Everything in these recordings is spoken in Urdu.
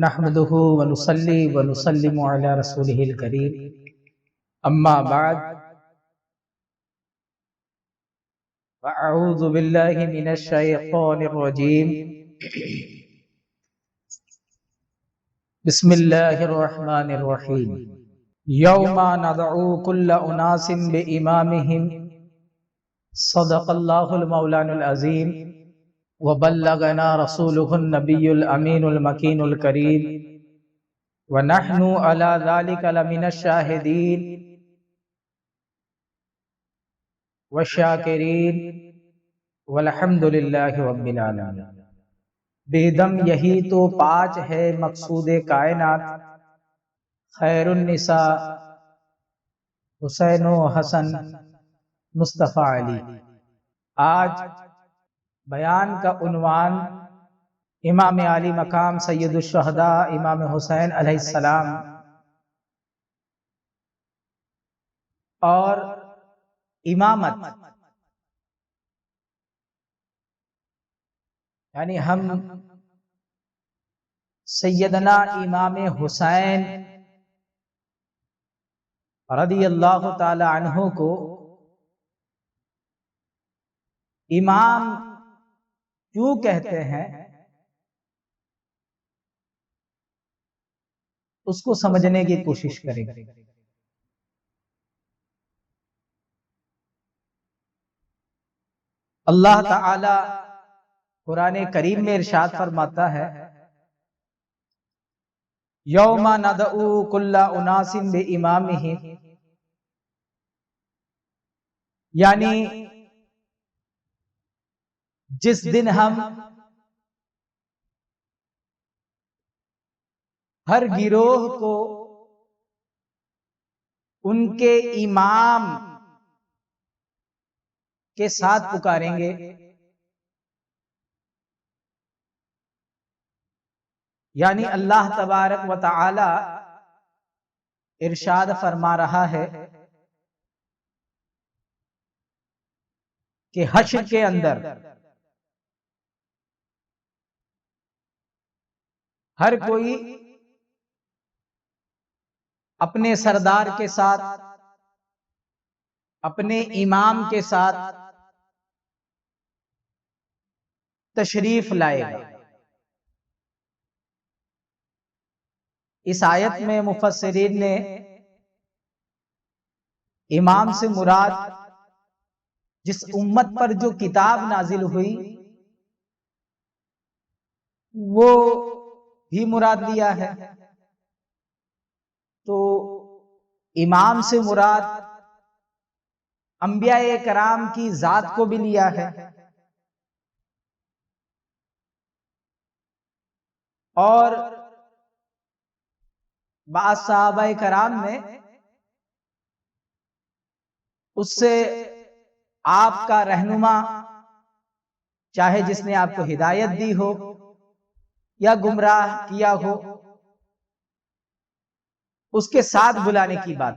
نحمده ونصلي ونسلم على رسوله الكريم اما بعد فاعوذ بالله من الشيطان الرجيم بسم الله الرحمن الرحيم يوم ندعو كل اناس بامامهم صدق الله المولان العظيم وبلغنا رسوله النبي الامين المكين الكريم ونحن على ذلك لمن الشاهدين والشاکرین والحمد للہ رب العالمین۔ بیدم یہی تو پاج ہے مقصود کائنات، خیر النساء حسین و حسن مصطفیٰ علی۔ آج بیان کا عنوان امام علی مقام سید الشہداء امام حسین علیہ السلام اور امامت، یعنی ہم سیدنا امام حسین رضی اللہ تعالی عنہ کو امام کیوں کہتے ہیں، اس کو سمجھنے کی کوشش کریں۔ اللہ تعالی قرآن کریم میں ارشاد فرماتا ہے یوم ندعو کل اناس بامامہم، یعنی جس دن ہم ہر گروہ کو ان کے امام کے ساتھ پکاریں گے، یعنی اللہ تبارک و تعالی ارشاد فرما رہا ہے کہ حشر کے اندر ہر کوئی اپنے سردار کے ساتھ، اپنے امام کے ساتھ تشریف لائے گا۔ اس آیت میں مفسرین نے امام سے مراد جس امت پر جو کتاب نازل ہوئی وہ بھی مراد لیا ہے، تو امام سے مراد انبیاء کرام کی ذات کو بھی لیا ہے، اور بعض صحابہ کرام نے اس سے آپ کا رہنما، چاہے جس نے آپ کو ہدایت دی ہو یا گمراہ کیا ہو، اس کے ساتھ بلانے کی بات۔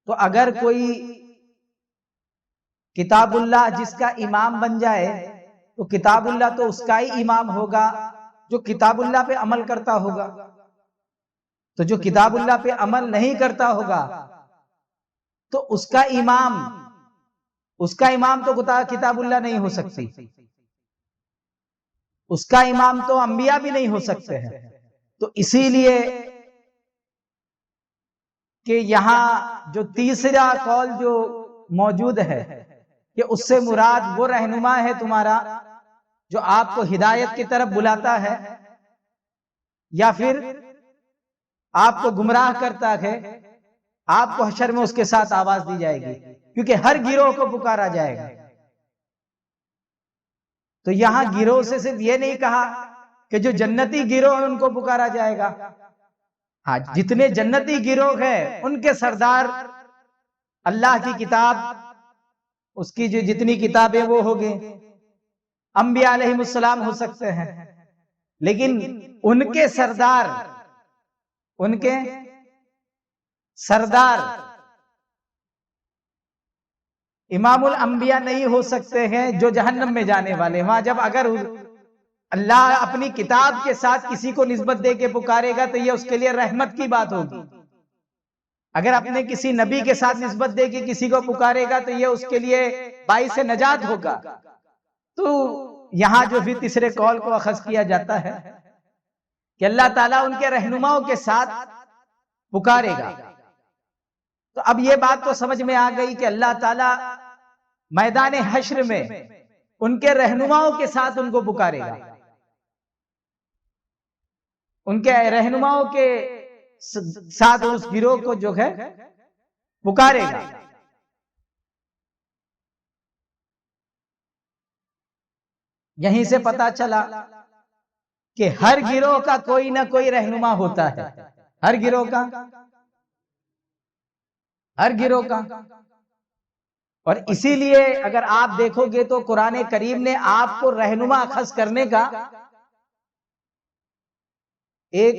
تو اگر کوئی کتاب اللہ جس کا امام بن جائے تو کتاب اللہ تو اس کا ہی امام ہوگا جو کتاب اللہ پہ عمل کرتا ہوگا، تو جو کتاب اللہ پہ عمل نہیں کرتا ہوگا تو اس کا امام تو کتاب اللہ نہیں ہو سکتی، اس کا امام تو انبیاء بھی نہیں ہو سکتے ہیں۔ تو اسی لیے کہ یہاں جو تیسرا قول جو موجود ہے کہ اس سے مراد وہ رہنما ہے تمہارا جو آپ کو ہدایت کی طرف بلاتا ہے یا پھر آپ کو گمراہ کرتا ہے، آپ کو حشر میں اس کے ساتھ آواز دی جائے گی، کیونکہ ہر گروہ کو پکارا جائے گا۔ تو یہاں گروہ سے صرف یہ نہیں کہا کہ جو جنتی گروہ ہیں ان کو پکارا جائے گا، ہاں جتنے جنتی گروہ ہیں ان کے سردار اللہ کی کتاب، اس کی جو جتنی کتابیں وہ ہوگی، انبیاء علیہ السلام ہو سکتے ہیں، لیکن ان کے سردار امام الانبیاء نہیں ہو سکتے ہیں جو جہنم میں جانے والے. وہاں جب اگر اللہ اپنی کتاب کے ساتھ کسی کو نسبت دے کے پکارے گا تو یہ اس کے لیے رحمت کی بات ہوگی. اگر اپنے کسی نبی کے ساتھ نسبت دے کے کسی کو پکارے گا تو یہ اس کے لیے باعث نجات ہوگا. تو یہاں جو بھی تیسرے قول کو اخذ کیا جاتا ہے کہ اللہ تعالیٰ ان کے رہنماؤں کے ساتھ پکارے گا. تو اب یہ بات تو سمجھ میں آ گئی کہ اللہ تعالیٰ میدان حشر میں ان کے رہنماؤں کے ساتھ ان کو پکارے گا، ان کے رہنماؤں کے ساتھ اس گروہ کو جو ہے پکارے گا. یہیں سے پتا چلا کہ ہر گروہ کا کوئی نہ کوئی رہنما ہوتا ہے. ہر گروہ کا اور اسی لیے اگر آپ دیکھو گے تو قرآن کریم نے آپ کو رہنما اخذ کرنے کا ایک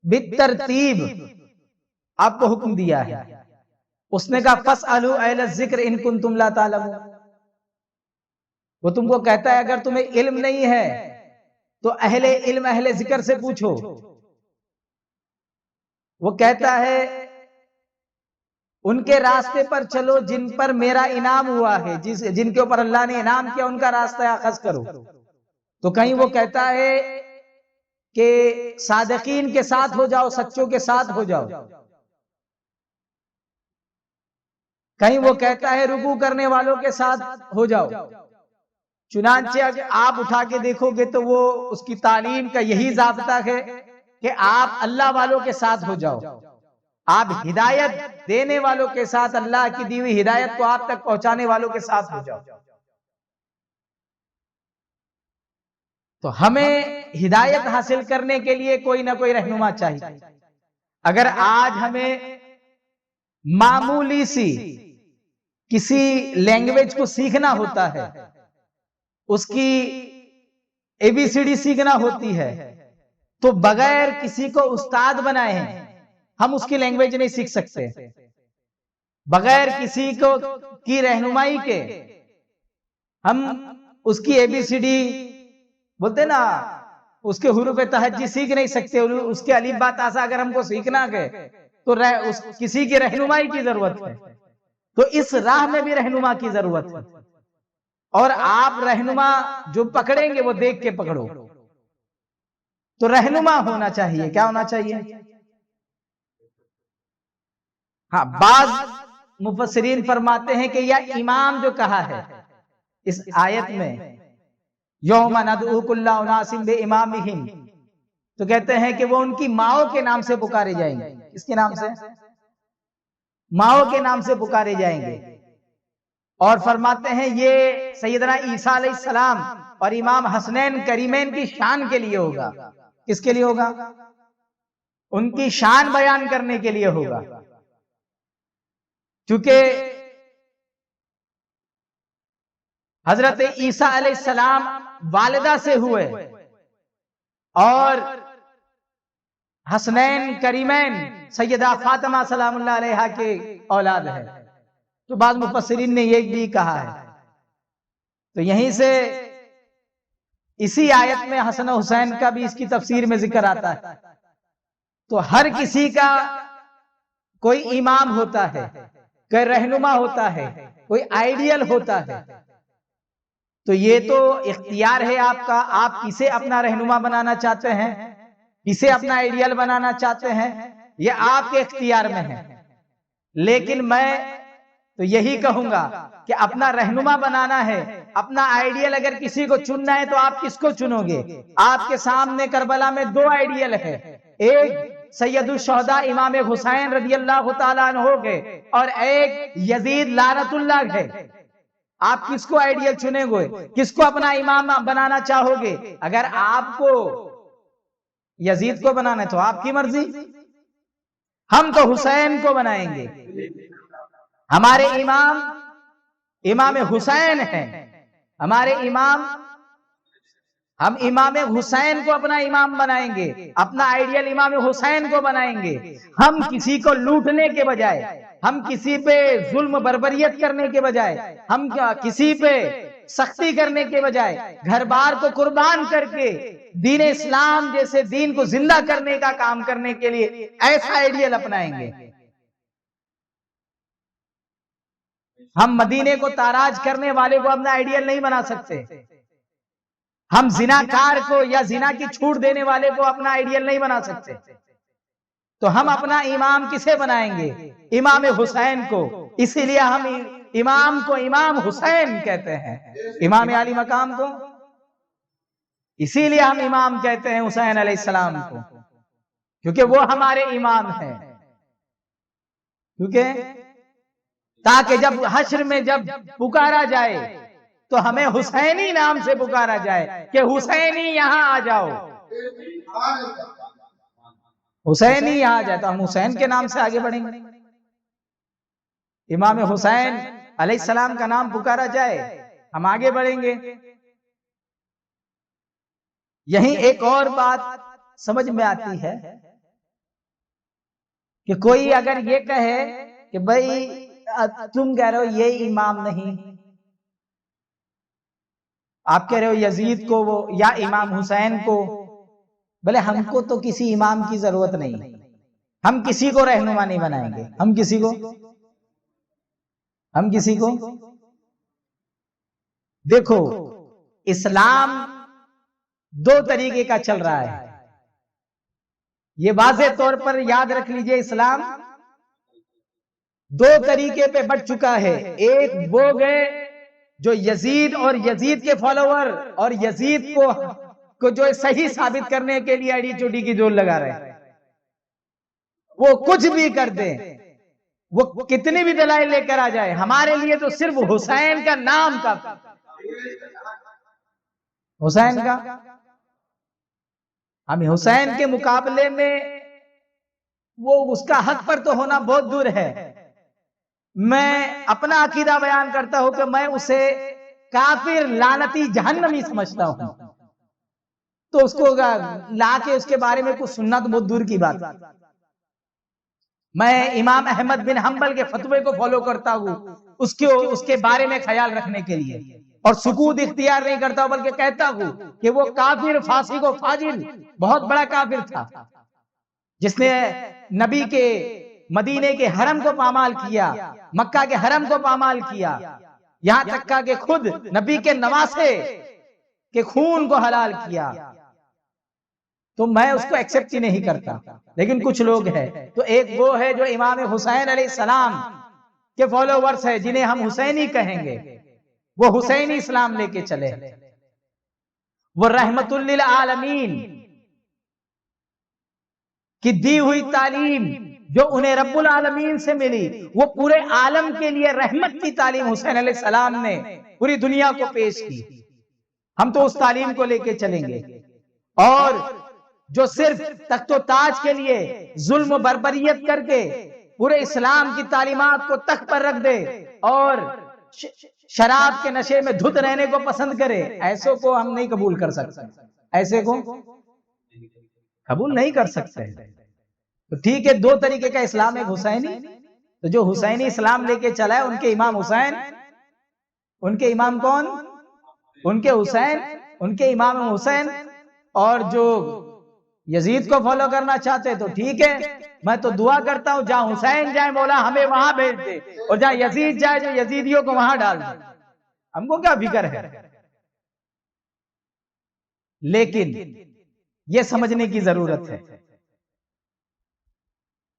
بالترتیب آپ کو حکم دیا ہے. اس نے کہا فَاسْأَلُوا أَهْلَ الذِّكْرِ إِن كُنتُمْ لَا تَعْلَمُونَ. وہ تم کو کہتا ہے اگر تمہیں علم نہیں ہے تو اہل علم اہل ذکر سے پوچھو. وہ کہتا ہے ان کے راستے پر چلو جن پر میرا انعام ہوا ہے، جن کے اوپر اللہ نے انعام کیا ان کا راستہ اخذ کرو. تو کہیں وہ کہتا ہے کہ صادقین کے ساتھ ہو جاؤ، سچوں کے ساتھ ہو جاؤ. کہیں وہ کہتا ہے رکوع کرنے والوں کے ساتھ ہو جاؤ. چنانچہ اگر آپ اٹھا کے دیکھو گے تو وہ اس کی تعلیم کا یہی ضابطہ ہے کہ آپ اللہ والوں کے ساتھ ہو جاؤ. آپ ہدایت دینے والوں کے ساتھ، اللہ کی دی ہوئی ہدایت کو آپ تک پہنچانے والوں کے ساتھ ہو جاؤ. تو ہمیں ہدایت حاصل کرنے کے لیے کوئی نہ کوئی رہنما چاہیے. اگر آج ہمیں معمولی سی کسی لینگویج کو سیکھنا ہوتا ہے، اس کی اے بی سی ڈی سیکھنا ہوتی ہے، تو بغیر کسی کو استاد بنائے ہیں ہم اس کی لینگویج نہیں سیکھ سکتے. بغیر کسی کو کی رہنمائی کے ہم اس کی اے بی سی ڈی بولتے نا، اس کے حروف تہجی سیکھ نہیں سکتے. اس کے الف با تا سا اگر ہم کو سیکھنا ہے تو کسی کی رہنمائی کی ضرورت ہے. تو اس راہ میں بھی رہنما کی ضرورت ہے. اور آپ رہنما جو پکڑیں گے وہ دیکھ کے پکڑو. تو رہنما ہونا چاہیے. کیا ہونا چاہیے؟ ہاں، بعض مفسرین فرماتے ہیں کہ یہ امام جو کہا ہے اس آیت میں یوم ندعو کل اناس بامامہم، تو کہتے ہیں کہ وہ ان کی ماؤں کے نام سے پکارے جائیں گے. اس کے نام سے؟ ماؤں کے نام سے پکارے جائیں گے. اور فرماتے ہیں یہ سیدنا عیسیٰ علیہ السلام اور امام حسنین کریمین کی شان کے لیے ہوگا. کس کے لیے ہوگا؟ ان کی شان بیان کرنے کے لیے ہوگا. چونکہ حضرت عیسیٰ علیہ السلام والدہ سے ہوئے اور حسنین کریمین سیدہ فاطمہ سلام اللہ علیہا کے اولاد ہے. تو بعض مفسرین نے یہ بھی کہا ہے. تو یہیں سے اسی آیت میں حسن و حسین کا بھی اس کی تفسیر میں ذکر آتا ہے. تو ہر کسی کا کوئی امام ہوتا ہے، کوئی رہنما ہوتا ہے، کوئی آئیڈیل ہوتا ہے. تو یہ تو اختیار ہے آپ کا، آپ کسے اپنا رہنما بنانا چاہتے ہیں، کسے اپنا آئیڈیل بنانا چاہتے ہیں، یہ آپ کے اختیار میں ہے. لیکن میں تو یہی کہوں گا کہ اپنا رہنما بنانا ہے، اپنا آئیڈیل اگر کسی کو چننا ہے تو آپ کس کو چنو گے؟ آپ کے سامنے کربلا میں دو آئیڈیل ہے. ایک سید الشہداء امام حسین رضی اللہ تعالیٰ عنہ ہے اور ایک یزید لعنت اللہ ہے. آپ کس کو آئیڈیل چنیں گے؟ کس کو اپنا امام بنانا چاہو گے؟ اگر آپ کو یزید کو بنانا ہے تو آپ کی مرضی، ہم تو حسین کو بنائیں گے. ہمارے امام حسین ہیں، ہمارے امام ہم امام حسین کو اپنا امام بنائیں گے، اپنا آئیڈیل امام حسین کو بنائیں گے. ہم کسی کو لوٹنے کے بجائے، ہم کسی پہ ظلم بربریت کرنے کے بجائے، ہم کسی پہ سختی کرنے کے بجائے گھر بار کو قربان کر کے دین اسلام جیسے دین کو زندہ کرنے کا کام کرنے کے لیے ایسا آئیڈیل اپنائیں گے. ہم مدینے کو تاراج کرنے والے کو اپنا آئیڈیل نہیں بنا سکتے. ہم زناکار کو یا زنا کی چھوٹ دینے والے کو اپنا آئیڈیل نہیں بنا سکتے. تو ہم اپنا امام کسے بنائیں گے؟ امام حسین کو. اسی لیے ہم امام کو امام حسین کہتے ہیں، امام علی مقام کو. اسی لیے ہم امام کہتے ہیں حسین علیہ السلام کو، کیونکہ وہ ہمارے امام ہیں. کیونکہ تاکہ جب حشر میں جب پکارا جائے تو ہمیں حسینی نام سے پکارا جائے کہ حسینی یہاں آ جاؤ، حسینی یہاں آ جائے. تو ہم حسین کے نام سے آگے بڑھیں گے. امام حسین علیہ السلام کا نام پکارا جائے ہم آگے بڑھیں گے. یہیں ایک اور بات سمجھ میں آتی ہے کہ کوئی اگر یہ کہے کہ بھائی تم کہہ رہے ہو یہ امام نہیں، آپ کہہ رہے ہو یزید کو وہ یا امام حسین کو، بلے ہم کو تو کسی امام کی ضرورت نہیں، ہم کسی کو رہنما نہیں بنائیں گے. ہم کسی کو دیکھو، اسلام دو طریقے کا چل رہا ہے، یہ واضح طور پر یاد رکھ لیجئے. اسلام دو طریقے پہ بٹ چکا ہے. ایک وہ گئے جو یزید اور یزید کے فالوور اور یزید کو جو صحیح ثابت کرنے کے لیے اڑی چوٹی کی جول لگا رہے ہیں. وہ کچھ بھی کر دیں، وہ کتنی بھی دلائل لے کر آ جائے، ہمارے لیے تو صرف حسین کا نام کا، حسین کا. ہم حسین کے مقابلے میں وہ اس کا حق پر تو ہونا بہت دور ہے. میں اپنا عقیدہ بیان کرتا ہوں کہ میں اسے کافر لعنتی جہنمی سمجھتا ہوں. تو اس کو لا کے اس کے بارے میں کچھ سننا تو بہت دور کی بات. میں امام احمد بن حنبل کے فتوے کو فالو کرتا ہوں اس کے بارے میں خیال رکھنے کے لیے، اور سکوت اختیار نہیں کرتا ہوں، بلکہ کہتا ہوں کہ وہ کافر، فاسق و فاجر بہت بڑا کافر تھا، جس نے نبی کے مدینے کے حرم کو پامال کیا، مکہ کے حرم کو پامال کیا، یہاں تک کہ خود نبی کے نواسے کے خون کو حلال کیا. تو میں اس کو ایکسپٹ ہی نہیں کرتا. لیکن کچھ لوگ ہیں، تو ایک وہ ہے جو امام حسین علیہ السلام کے فالوورز ہیں، جنہیں ہم حسینی کہیں گے. وہ حسینی اسلام لے کے چلے، وہ رحمت للعالمین کی دی ہوئی تعلیم جو انہیں رب العالمین سے ملی، وہ پورے عالم کے لیے رحمت کی تعلیم حسین علیہ السلام نے پوری دنیا کو پیش کی. ہم تو اس تعلیم کو لے کے چلیں گے. اور جو صرف تخت و تاج کے لیے ظلم و بربریت کر کے پورے اسلام کی تعلیمات کو تخت پر رکھ دے اور شراب کے نشے میں دھت رہنے کو پسند کرے، ایسوں کو ہم نہیں قبول کر سکتے. ایسے کو قبول نہیں کر سکتے. تو ٹھیک ہے، دو طریقے کا اسلام ہے حسینی. تو جو حسینی اسلام لے کے چلا ہے ان کے امام حسین، ان کے امام کون؟ ان کے حسین، ان کے امام حسین. اور جو یزید کو فالو کرنا چاہتے تو ٹھیک ہے، میں تو دعا کرتا ہوں جہاں حسین جائے مولا ہمیں وہاں بھیج دے، اور جہاں یزید جائے جو یزیدیوں کو وہاں ڈال دے. ہم کو کیا فکر ہے؟ لیکن یہ سمجھنے کی ضرورت ہے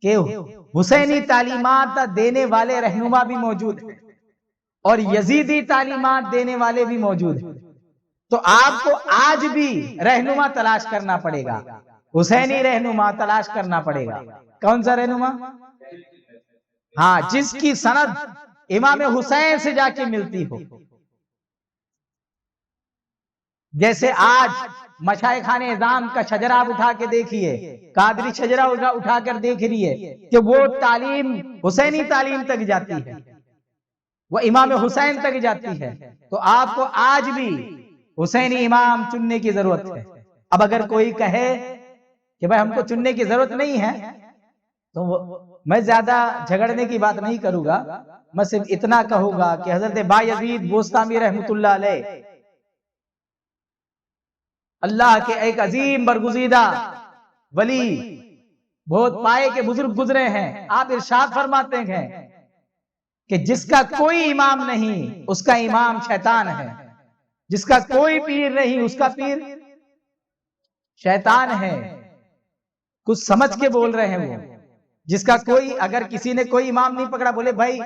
کہ حسینی تعلیمات دینے والے رہنما بھی موجود ہیں اور یزیدی تعلیمات دینے والے بھی موجود ہیں. تو آپ کو آج بھی رہنما تلاش کرنا پڑے گا، حسینی رہنما تلاش کرنا پڑے گا. کون سا رہنما؟ ہاں، جس کی سند امام حسین سے جا کے ملتی ہو. جیسے آج مشائخان اعظام کا شجرہ آپ اٹھا کے دیکھیے، قادری شجرہ اٹھا کر دیکھ رہی ہے کہ وہ تعلیم حسینی تعلیم تک جاتی ہے، وہ امام حسین تک جاتی ہے. تو آپ کو آج بھی حسینی امام چننے کی ضرورت ہے۔ اب اگر کوئی کہے کہ بھائی ہم کو چننے کی ضرورت نہیں ہے تو میں زیادہ جھگڑنے کی بات نہیں کروں گا، میں صرف اتنا کہوں گا کہ حضرت بایزید بوستامی رحمۃ اللہ علیہ اللہ کے ایک عظیم برگزیدہ ولی، بہت پائے کے بزرگ گزرے ہیں۔ آپ ارشاد فرماتے ہیں کہ جس کا کوئی امام نہیں اس کا امام شیطان ہے، جس کا کوئی پیر نہیں اس کا پیر شیطان ہے۔ کچھ سمجھ کے بول رہے ہیں وہ، جس کا کوئی، اگر کسی نے کوئی امام نہیں پکڑا، بولے بھائی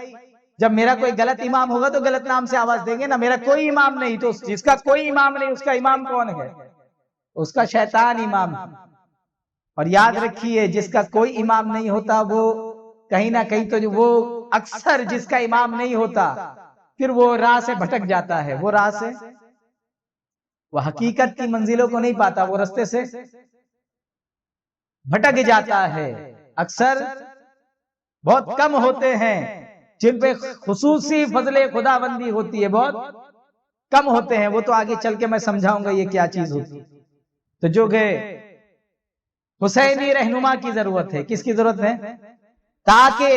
جب میرا کوئی غلط امام ہوگا تو غلط نام سے آواز دیں گے نا، میرا کوئی امام نہیں، تو جس کا کوئی امام نہیں اس کا امام کون ہے؟ اس کا شیطان امام ہے۔ اور یاد رکھیے جس کا کوئی امام نہیں ہوتا وہ کہیں نہ کہیں تو وہ اکثر جس کا امام نہیں ہوتا پھر وہ راہ سے بھٹک جاتا ہے، وہ راہ سے، وہ حقیقت کی منزلوں کو نہیں پاتا، وہ رستے سے بھٹک جاتا ہے۔ اکثر بہت کم ہوتے ہیں جن پہ خصوصی فضل خداوندی ہوتی ہے، بہت کم ہوتے ہیں، وہ تو آگے چل کے میں سمجھاؤں گا یہ کیا چیز ہوتی ہے۔ تو جو کہ حسینی رہنما کی ضرورت ہے، کس کی ضرورت ہے؟ تاکہ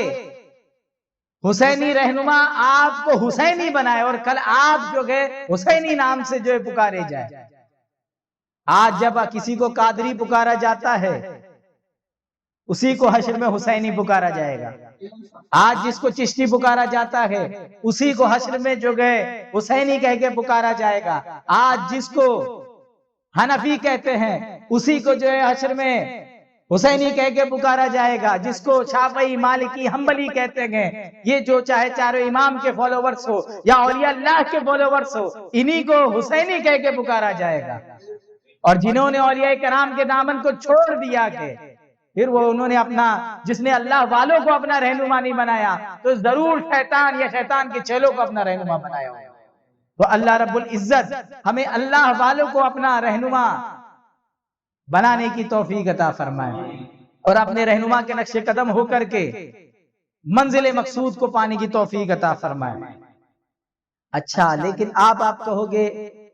حسینی رہنما آپ کو حسینی بنائے اور کل آپ جو گئے حسینی نام سے جو پکارے جائے۔ آج جب کسی کو قادری پکارا جاتا ہے اسی کو حشر میں حسینی پکارا جائے گا۔ آج جس کو چشتی پکارا جاتا ہے اسی کو حشر میں جو گئے حسینی کہہ کے پکارا جائے گا۔ آج جس کو حنفی کہتے ہیں اسی کو جو ہے حشر میں حسینی کہہ کے پکارا جائے گا۔ جس کو شافعی، مالکی، حنبلی کہتے ہیں، یہ جو چاہے چاروں امام کے فالوورز ہو یا اولیاء اللہ کے فالوورز ہو، انہی کو حسینی کہہ کے پکارا جائے گا۔ اور جنہوں نے اولیاء کرام کے دامن کو چھوڑ دیا کہ پھر وہ انہوں نے اپنا، جس نے اللہ والوں کو اپنا رہنما نہیں بنایا تو ضرور شیطان یا شیطان کے چیلوں کو اپنا رہنما بنایا ہو۔ تو اللہ رب العزت ہمیں اللہ والوں کو اپنا رہنما بنانے کی توفیق عطا فرمائے اور اپنے رہنما کے نقش قدم ہو کر کے منزل مقصود کو پانے کی توفیق عطا فرمائے۔ اچھا، لیکن آپ کہو گے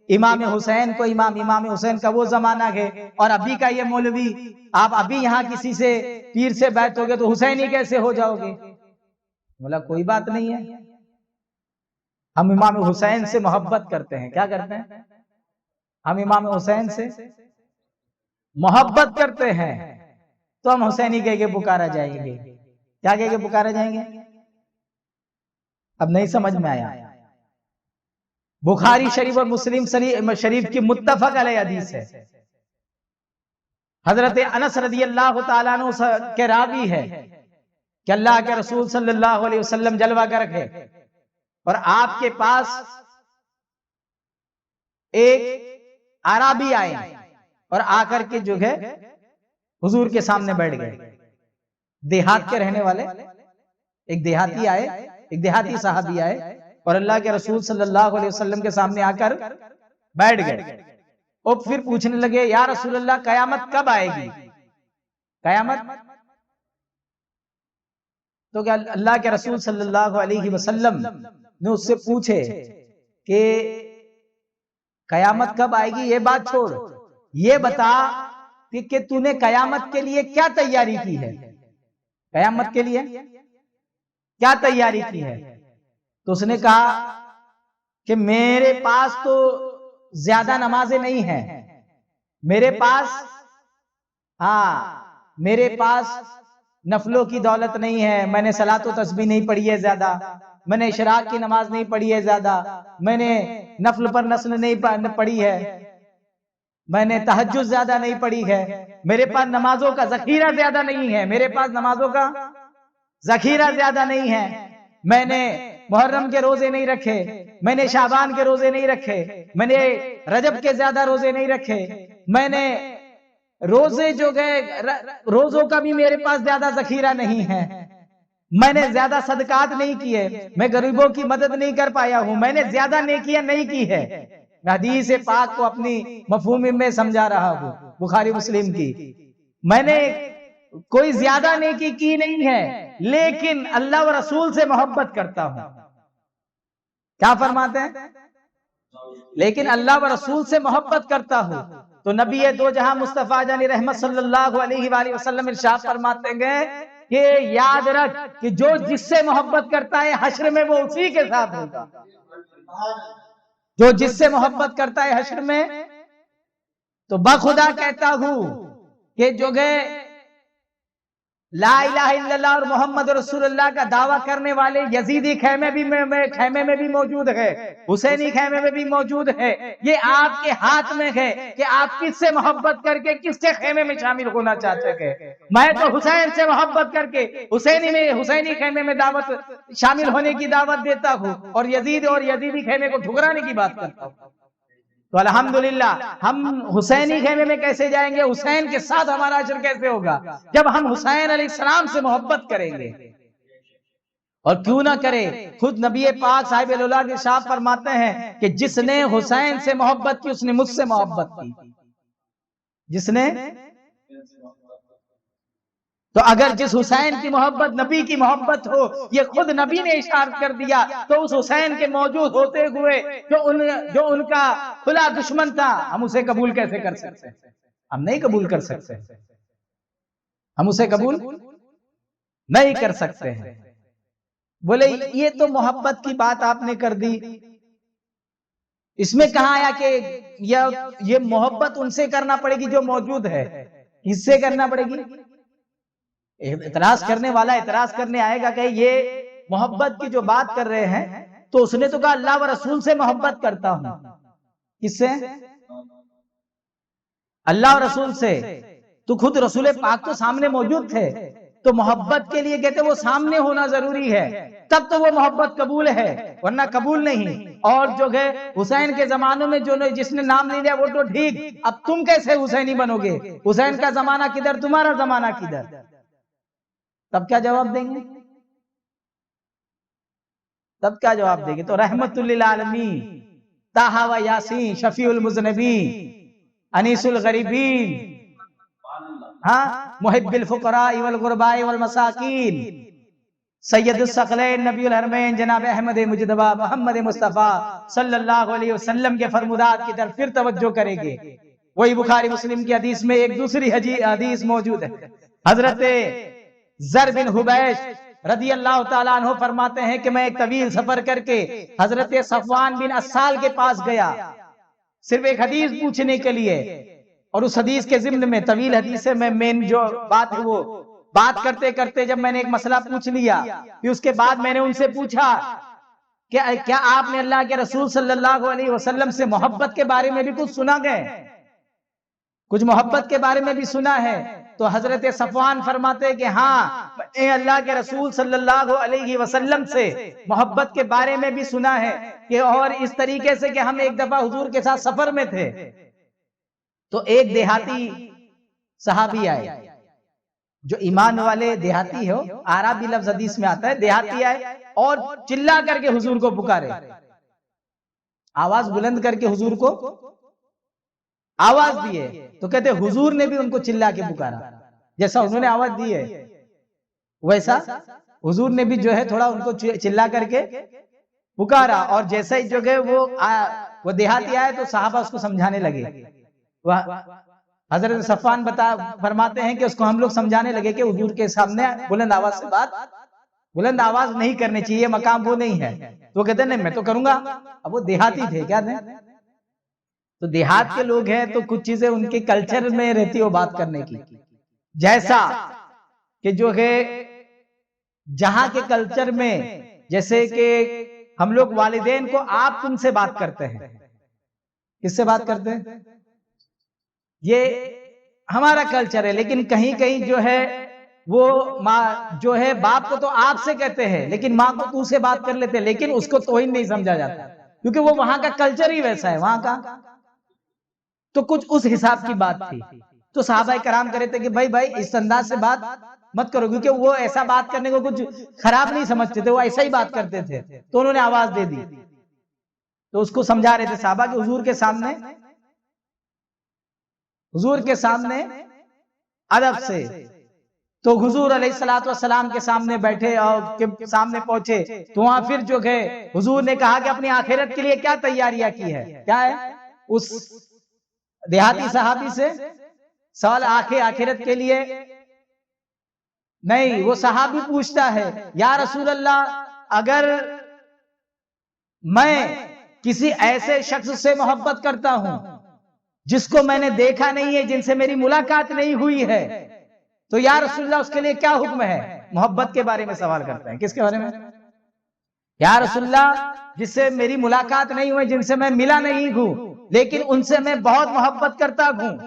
امام حسین کو امام حسین کا وہ زمانہ ہے اور ابھی کا یہ مولوی، آپ ابھی یہاں کسی سے پیر سے بیعت ہو گے تو حسینی کیسے ہو جاؤ گے؟ بولا کوئی بات نہیں ہے، ہم امام حسین سے محبت کرتے ہیں۔ کیا کرتے ہیں؟ ہم امام حسین سے محبت کرتے ہیں تو ہم حسینی کہہ کے پکارا جائیں گے۔ کیا کہہ کے پکارا جائیں گے؟ اب نہیں سمجھ میں آیا۔ بخاری شریف اور مسلم شریف کی متفق علیہ حدیث ہے، حضرت انس رضی اللہ تعالیٰ عنہ کے راوی ہے کہ اللہ کے رسول صلی اللہ علیہ وسلم جلوہ گر ہے اور آپ کے پاس ایک عربی آئے اور آ کر کے جو ہے حضور کے سامنے بیٹھ گئے۔ دیہات کے رہنے والے ایک دیہاتی آئے، ایک دیہاتی صحابی آئے اور اللہ کے رسول صلی اللہ علیہ وسلم کے سامنے آ کر بیٹھ گئے اور پھر پوچھنے لگے یا رسول اللہ قیامت کب آئے گی؟ قیامت؟ تو کہ اللہ کے رسول صلی اللہ علیہ وسلم نے اس سے پوچھے کہ قیامت کب آئے گی یہ بات چھوڑ، یہ بتا کہ تو نے قیامت کے لیے کیا تیاری کی ہے؟ قیامت کے لیے کیا تیاری کی ہے؟ تو اس نے کہا کہ میرے پاس تو زیادہ نمازیں نہیں ہیں، میرے پاس نفلوں کی دولت نہیں ہے، میں نے صلاۃ و تسبیح نہیں پڑھی ہے زیادہ، میں نے اشراق کی نماز نہیں پڑھی ہے زیادہ، میں نے نفل پر نسل نہیں پڑھی ہے، میں نے تہجد زیادہ نہیں پڑھی ہے، میرے پاس نمازوں کا ذخیرہ زیادہ نہیں ہے، میرے پاس نمازوں کا ذخیرہ زیادہ نہیں ہے، میں نے محرم کے روزے نہیں رکھے، میں نے شعبان کے روزے نہیں رکھے، میں نے رجب کے زیادہ روزے نہیں رکھے، میں نے روزے جو گئے روزوں کا بھی میرے پاس زیادہ ذخیرہ نہیں ہے، میں نے زیادہ صدقات نہیں کیے، میں غریبوں کی مدد نہیں کر پایا ہوں، میں نے زیادہ نیکیاں نہیں کی ہے۔ میں حدیث پاک کو اپنی مفہوم میں سمجھا رہا ہوں، بخاری مسلم کی، میں نے کوئی زیادہ نیکی کی نہیں ہے لیکن اللہ و رسول سے محبت کرتا ہوں۔ کیا فرماتے ہیں؟ لیکن اللہ و رسول سے محبت کرتا ہوں تو نبی دو جہاں مصطفیٰ جان رحمت صلی اللہ علیہ وآلہ وسلم ارشاد فرماتے ہیں کہ یاد رکھ کہ جو جس سے محبت کرتا ہے حشر میں وہ اسی کے ساتھ ہوگا. جو جس سے محبت کرتا ہے حشر میں. تو بخدا کہتا ہوں کہ جو گئے لا الہ الا اللہ اور محمد رسول اللہ کا دعویٰ کرنے والے یزیدی خیمے میں بھی موجود ہے, حسینی خیمے میں بھی موجود ہے. یہ آپ کے ہاتھ میں ہے کہ آپ کس سے محبت کر کے کس کے خیمے میں شامل ہونا چاہتے ہیں. میں تو حسین سے محبت کر کے حسینی خیمے میں دعوت شامل ہونے کی دعوت دیتا ہوں, اور یزیدی خیمے کو ٹھکرانے کی بات کرتا ہوں. تو الحمدللہ ہم حسینی خیمے میں کیسے جائیں گے, حسین کے ساتھ ہمارا حشر کیسے ہوگا جب ہم حسین علیہ السلام سے محبت کریں گے. اور کیوں نہ کرے, خود نبی پاک صاحب اللہ کے ارشاد فرماتے ہیں کہ جس نے حسین سے محبت کی اس نے مجھ سے محبت کی. جس نے تو اگر جس حسین کی محبت نبی کی محبت ہو, یہ خود نبی نے اشارت کر دیا, تو اس حسین کے موجود ہوتے ہوئے جو ان کا کھلا دشمن تھا, ہم اسے قبول کیسے کر سکتے ہیں؟ ہم نہیں قبول کر سکتے, ہم اسے قبول نہیں کر سکتے ہیں. بولے یہ تو محبت کی بات آپ نے کر دی, اس میں کہاں آیا کہ یہ محبت ان سے کرنا پڑے گی جو موجود ہے, کس سے کرنا پڑے گی؟ اعتراض کرنے والا اعتراض کرنے آئے گا کہ یہ محبت کی جو بات کر رہے ہیں تو اس نے تو کہا اللہ و رسول سے محبت کرتا ہوں. کس سے؟ اللہ و رسول سے. تو خود رسول پاک تو سامنے موجود تھے, تو محبت کے لیے کہتے وہ سامنے ہونا ضروری ہے, تب تو وہ محبت قبول ہے, ورنہ قبول نہیں. اور جو ہے حسین کے زمانوں میں جس نے نام نہیں لیا وہ تو ٹھیک, اب تم کیسے حسینی بنو گے؟ حسین کا زمانہ کدھر, تمہارا زمانہ کدھر؟ تب کیا جواب دیں گے؟ تب کیا جواب دیں گے؟ تو رحمت للعالمین, طٰہٰ و یاسین, شفیع المذنبین, انیس الغریبین, محب الفقراء والغرباء والمساکین, سید الثقلین نبی الحرمین جناب احمد مجتبیٰ محمد مصطفیٰ صلی اللہ علیہ وسلم کے فرمودات کی طرف پھر توجہ کریں گے. وہی بخاری مسلم کی حدیث میں ایک دوسری حدیث موجود ہے. حضرت زر بن حبیش رضی اللہ تعالیٰ عنہ فرماتے ہیں کہ میں ایک طویل سفر کر کے حضرت صفوان بن اسال کے پاس گیا, صرف ایک حدیث پوچھنے کے لیے. اور اس حدیث کے ضمن میں, طویل حدیث میں مین جو بات ہے وہ بات کرتے کرتے جب میں نے ایک مسئلہ پوچھ لیا, پھر اس کے بعد میں نے ان سے پوچھا کہ کیا آپ نے اللہ کے رسول صلی اللہ علیہ وسلم سے محبت کے بارے میں بھی کچھ سنا گئے, کچھ محبت کے بارے میں بھی سنا ہے؟ تو حضرت صفوان فرماتے کہ ہاں, اے اللہ کے رسول صلی اللہ علیہ وسلم سے محبت کے بارے میں بھی سنا ہے, کہ اور اس طریقے سے کہ ہم ایک دفعہ حضور کے ساتھ سفر میں تھے, تو ایک دیہاتی صحابی آئے, جو ایمان والے دیہاتی ہو, عربی لفظ حدیث میں آتا ہے, دیہاتی آئے اور چلا کر کے حضور کو پکارے, آواز بلند کر کے حضور کو آواز دی ہے. تو کہتے حضور نے بھی ان کو چلا کے پکارا, جیسا انہوں نے آواز دی ہے ویسا حضور نے بھی جو ہے تھوڑا ان کو چلا کر کے پکارا. اور جیسا ہی جو ہے وہ دیہاتی آئے تو صحابہ اس کو سمجھانے لگے. حضرت صفوان فرماتے ہیں کہ اس کو ہم لوگ سمجھانے لگے کہ حضور کے سامنے بلند آواز سے بلند آواز نہیں کرنی چاہیے, مقام وہ نہیں ہے. تو وہ کہتے ہیں نہیں میں تو کروں گا. اب وہ دیہاتی تھے, کیا تھے, تو دیہات کے لوگ ہیں تو کچھ چیزیں ان کے کلچر میں رہتی ہو بات کرنے کی, جیسا کہ جو ہے جہاں کے کلچر میں جیسے کہ ہم لوگ والدین کو آپ تم سے بات کرتے ہیں. کس سے بات کرتے ہیں؟ یہ ہمارا کلچر ہے. لیکن کہیں کہیں جو ہے وہ ماں جو ہے باپ کو تو آپ سے کہتے ہیں, لیکن ماں کو تو سے بات کر لیتے, لیکن اس کو توہین نہیں سمجھا جاتا, کیونکہ وہ وہاں کا کلچر ہی ویسا ہے وہاں کا. تو کچھ اس حساب کی بات تھی. تو صحابہ کرام کہتے تھے کہ بھائی اس انداز سے بات مت کرو, کیونکہ وہ ایسا بات کرنے کو کچھ خراب نہیں سمجھتے تھے, وہ ایسا ہی بات کرتے تھے. تو انہوں نے آواز دے دی, تو اس کو سمجھا رہے تھے صحابہ کہ حضور کے سامنے ادب سے تو حضور علیہ الصلوۃ والسلام کے سامنے بیٹھے اور سامنے پہنچے تو وہاں پھر جو گئے حضور نے کہا کہ اپنی آخرت کے لیے کیا تیاریاں کی ہے، کیا ہے؟ اس دیہاتی صحابی سے سوال آخرت کے لیے نہیں، وہ صحابی پوچھتا ہے یا رسول اللہ اگر میں کسی ایسے شخص سے محبت کرتا ہوں جس کو میں نے دیکھا نہیں ہے، جن سے میری ملاقات نہیں ہوئی ہے، تو یا رسول اللہ اس کے لیے کیا حکم ہے؟ محبت کے بارے میں سوال کرتا ہے۔ کس کے بارے میں؟ یا رسول اللہ جس سے میری ملاقات نہیں ہوئی، جن سے میں ملا نہیں ہوں، لیکن ان سے میں بہت محبت کرتا ہوں،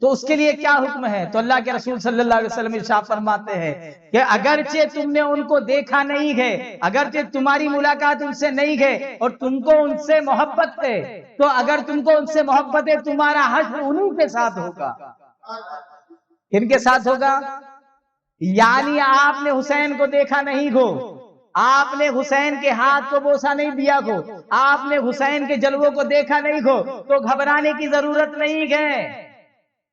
تو اس کے لیے کیا حکم ہے؟ تو اللہ کے رسول صلی اللہ علیہ وسلم ارشاد فرماتے ہیں کہ اگرچہ تم نے ان کو دیکھا نہیں ہے، اگرچہ تمہاری ملاقات ان سے نہیں ہے اور تم کو ان سے محبت ہے، تو اگر تم کو ان سے محبت ہے تمہارا حشر انہی کے ساتھ ہوگا۔ کن کے ساتھ ہوگا؟ یعنی آپ نے حسین کو دیکھا نہیں ہو، آپ نے حسین کے ہاتھ کو بوسا نہیں دیا ہو، آپ نے حسین کے جلووں کو دیکھا نہیں ہو، تو گھبرانے کی ضرورت نہیں ہے،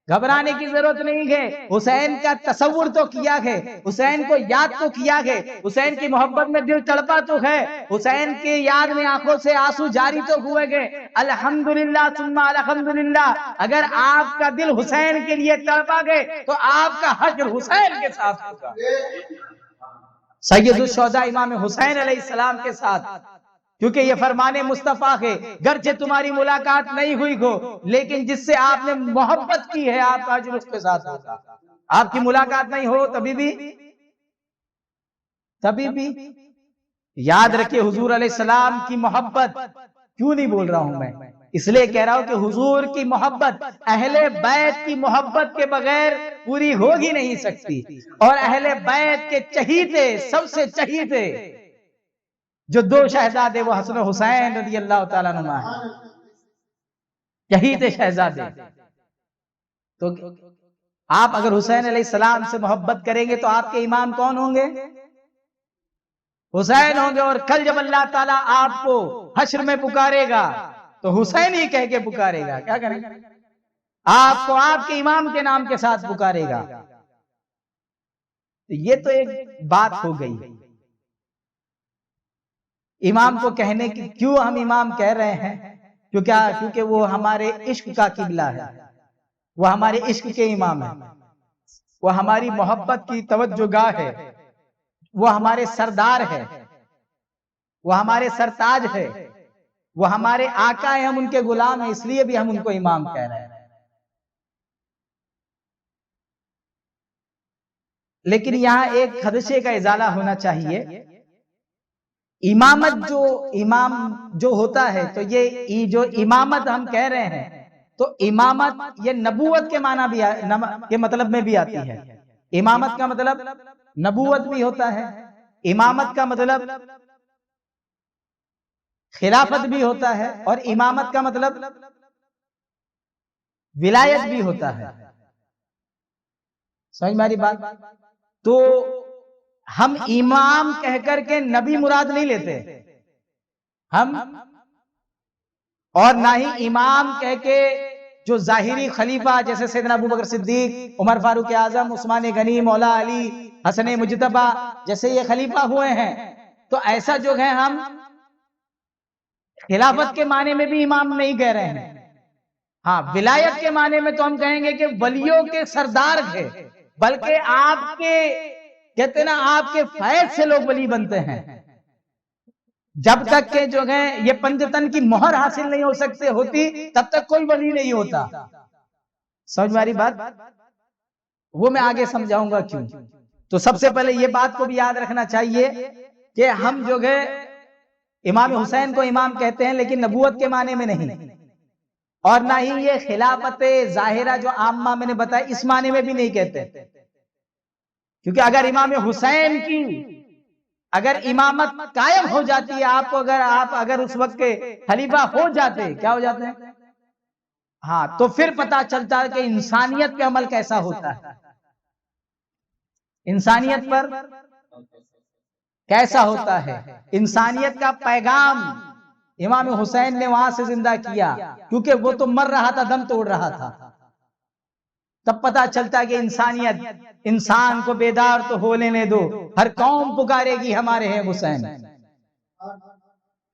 گھبرانے کی ضرورت نہیں ہے۔ حسین کا تصور تو کیا ہے، حسین کو یاد تو کیا ہے، حسین کی محبت میں دل تڑپا تو ہے، حسین کی یاد میں آنکھوں سے آنسو جاری تو ہوئے گے۔ الحمدللہ ثم الحمدللہ، اگر آپ کا دل حسین کے لیے تڑپا گئے تو آپ کا حشر حسین کے ساتھ ہوگا، سید الشہداء امام حسین علیہ السلام کے ساتھ، کیونکہ یہ فرمان مصطفیٰ ہے گرچہ تمہاری ملاقات نہیں ہوئی ہو لیکن جس سے آپ نے محبت کی ہے آپ کا حشر اس کے ساتھ ہوگا۔ آپ کی ملاقات نہیں ہو تبھی بھی یاد رکھیں حضور علیہ السلام کی محبت، کیوں نہیں بول رہا ہوں میں، اس لیے کہہ رہا ہوں کہ حضور کی محبت اہل بیت کی محبت کے بغیر پوری ہو ہی نہیں سکتی، اور اہل بیت کے چہیتے، سب سے چہیتے جو دو شہزادے وہ حسن و حسین رضی اللہ تعالیٰ عنہ ہیں، چہیتے شہزادے، تو آپ اگر حسین علیہ السلام سے محبت کریں گے تو آپ کے امام کون ہوں گے؟ حسین ہوں گے، اور کل جب اللہ تعالیٰ آپ کو حشر میں پکارے گا تو حسین ہی کہہ کے پکارے گا، کیا کریں گے؟ آپ کو آپ کے امام کے نام کے ساتھ پکارے گا۔ یہ تو ایک بات ہو گئی، امام کو کہنے کی کیوں ہم امام کہہ رہے ہیں؟ کیونکہ وہ ہمارے عشق کا قبلہ ہے، وہ ہمارے عشق کے امام ہیں، وہ ہماری محبت کی توجہ گاہ ہے، وہ ہمارے سردار ہے، وہ ہمارے سرتاج ہے، وہ ہمارے آقا ہیں، ہم ان کے غلام ہیں، اس لیے بھی ہم ان کو امام کہہ رہے ہیں۔ لیکن یہاں ایک خدشے کا ازالہ ہونا چاہیے، امامت امام جو ہوتا ہے، تو یہ جو امامت ہم کہہ رہے ہیں تو امامت یہ نبوت کے معنی بھی کے مطلب میں بھی آتی ہے۔ امامت کا مطلب نبوت بھی ہوتا ہے، امامت کا مطلب خلافت بھی ہوتا ہے، اور امامت کا مطلب ولایت بھی ہوتا ہے۔ سمجھ میری بات؟ تو ہم امام کہہ کر کے نبی مراد نہیں لیتے ہم، اور نہ ہی امام کہہ کے جو ظاہری خلیفہ جیسے سیدنا ابوبکر صدیق، عمر فاروق اعظم، عثمان غنی، مولا علی، حسن مجتبی جیسے یہ خلیفہ ہوئے ہیں، تو ایسا جو ہے ہم خلافت کے معنی میں بھی امام نہیں کہہ رہے ہیں۔ ہاں، ولایت کے معنی میں تو ہم کہیں گے کہ ولیوں کے سردار تھے، بلکہ آپ کے کہتے ہیں نا آپ کے فیض سے لوگ ولی بنتے ہیں، جب تک کہ جو ہے یہ پنجتن کی مہر حاصل نہیں ہو سکتے ہوتی تب تک کوئی ولی نہیں ہوتا۔ سمجھ میری بات؟ وہ میں آگے سمجھاؤں گا کیوں۔ تو سب سے پہلے یہ بات کو بھی یاد رکھنا چاہیے کہ ہم جو ہے امام حسین کو امام کہتے ہیں لیکن نبوت کے معنی میں نہیں، اور نہ ہی یہ خلافت ظاہرہ جو عامہ میں نے بتایا اس معنی میں بھی نہیں کہتے، کیونکہ اگر امام حسین کی اگر امامت قائم ہو جاتی ہے، آپ کو اگر اس وقت کے خلیفہ ہو جاتے، کیا ہو جاتے ہیں، ہاں، تو پھر پتا چلتا ہے کہ انسانیت پہ عمل کیسا ہوتا ہے، انسانیت پر کیسا ہوتا ہے۔ انسانیت کا پیغام امام حسین نے وہاں سے زندہ کیا، کیونکہ وہ تو مر رہا تھا، دم توڑ رہا تھا، تب پتا چلتا کہ انسانیت، انسان کو بیدار تو ہو لینے دو، ہر قوم پکارے گی ہمارے ہیں حسین۔